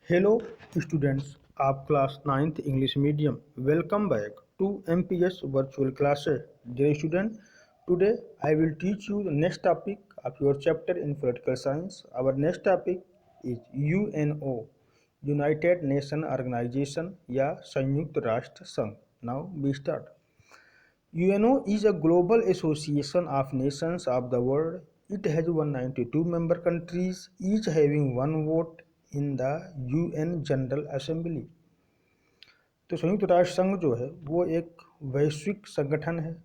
Hello students of class 9th English medium. Welcome back to MPS virtual classes. Dear student, today I will teach you the next topic of your chapter in political science. Our next topic is UNO, United Nations Organization या संयुक्त राष्ट्र संघ. Now we start. UNO is a global association of nations of the world. It has 192 member countries, each having one vote in the UN general assembly. तो संयुक्त राष्ट्र संघ जो है वो एक वैश्विक संगठन है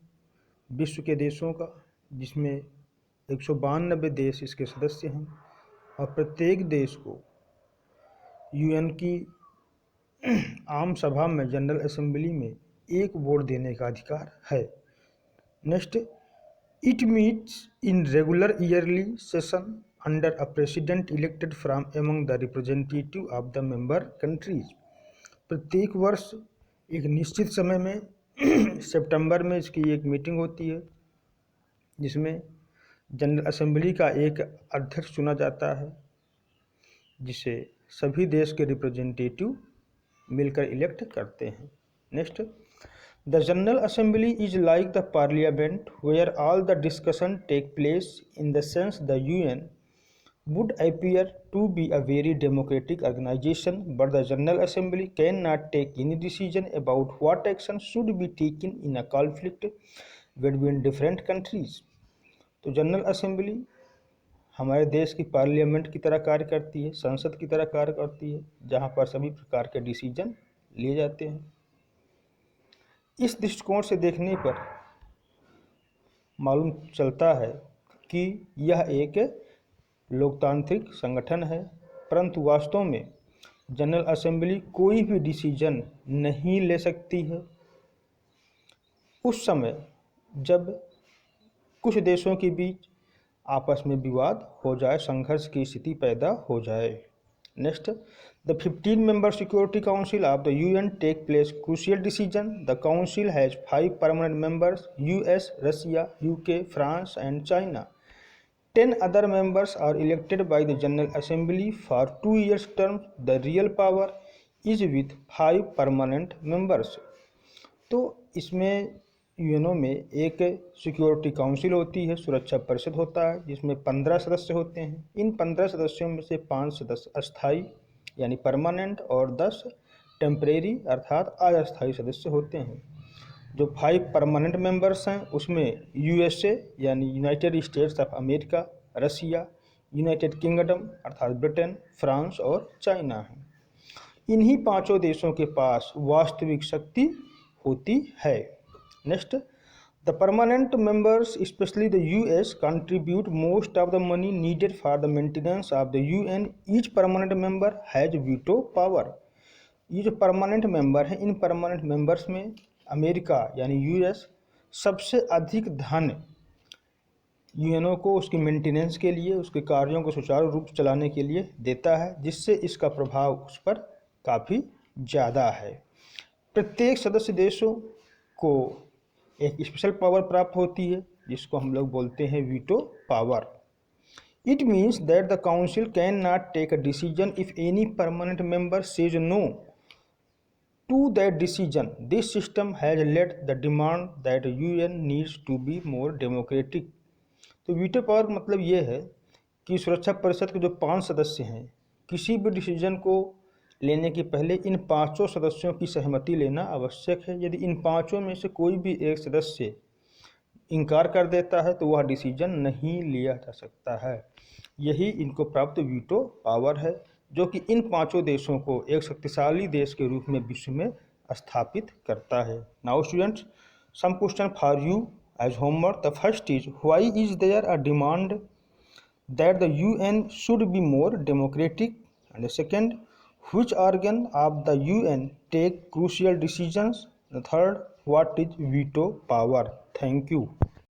विश्व के देशों का, जिसमें 192 देश इसके सदस्य हैं और प्रत्येक देश को यूएन की आम सभा में जनरल असेंबली में एक वोट देने का अधिकार है. Next, it meets in regular yearly session under a president elected from among the representative of the member countries. प्रत्येक वर्ष एक निश्चित समय में सितंबर में इसकी एक मीटिंग होती है जिसमें जनरल असेंबली का एक अध्यक्ष चुना जाता है जिसे सभी देश के रिप्रेजेंटेटिव मिलकर इलेक्ट करते हैं. Next, the general assembly is like the parliament where all the discussion take place in the sense the UN would appear to be a very democratic organization, but the General Assembly cannot take any decision about what action should be taken in a conflict between different countries. तो general assembly हमारे देश की parliament की तरह कार्य करती है, संसद की तरह कार्य करती है, जहां पर सभी प्रकार के डिसीजन लिए जाते हैं. इस दृष्टिकोण से देखने पर मालूम चलता है कि यह एक लोकतांत्रिक संगठन है, परंतु वास्तव में जनरल असेंबली कोई भी डिसीजन नहीं ले सकती है उस समय जब कुछ देशों के बीच आपस में विवाद हो जाए, संघर्ष की स्थिति पैदा हो जाए. Next, the 15 member security council of the UN take place crucial decision. The council has 5 permanent members, US, Russia, UK, France and China. 10 other members are elected by the General Assembly for 2 years term. The real power is with 5 permanent members. तो इसमें UNO में एक security council होती है, सुरक्षा परिषद होता है जिसमें 15 सदस्य होते हैं. इन 15 सदस्यों में से 5 सदस्य अस्थाई यानी परमानेंट और 10 टेम्परेरी अर्थात अस्थायी सदस्य होते हैं. जो 5 परमानेंट मेंबर्स हैं उसमें यूएसए यानी United States of America, Russia, United Kingdom अर्थात ब्रिटेन, फ्रांस और चाइना हैं. इन्हीं पांचों देशों के पास वास्तविक शक्ति होती है. Next, the permanent members specially the US contribute most of the money needed for the maintenance of the UN. Each permanent member has veto power. ये जो परमानेंट मेंबर हैं, इन परमानेंट मेंबर्स में अमेरिका यानी यूएस सबसे अधिक धन UNO को उसकी मेंटेनेंस के लिए, उसके कार्यों को सुचारू रूप से चलाने के लिए देता है, जिससे इसका प्रभाव उस पर काफ़ी ज़्यादा है. प्रत्येक सदस्य देशों को एक स्पेशल पावर प्राप्त होती है जिसको हम लोग बोलते हैं veto power. It means that the council can not take a decision if any permanent member says no to that decision. This system has led the demand that UN needs to be more democratic. तो veto power का मतलब ये है कि सुरक्षा परिषद के जो 5 सदस्य हैं, किसी भी डिसीजन को लेने के पहले इन 5 सदस्यों की सहमति लेना आवश्यक है. यदि इन 5 में से कोई भी एक सदस्य इनकार कर देता है तो वह डिसीजन नहीं लिया जा सकता है. यही इनको प्राप्त वीटो पावर है जो कि इन 5 देशों को एक शक्तिशाली देश के रूप में विश्व में स्थापित करता है. Now students, some question for you as homework. The first is, why is there a demand that the UN should be more democratic. And the second, which organ of the UN take crucial decisions. The third, what is veto power. Thank you.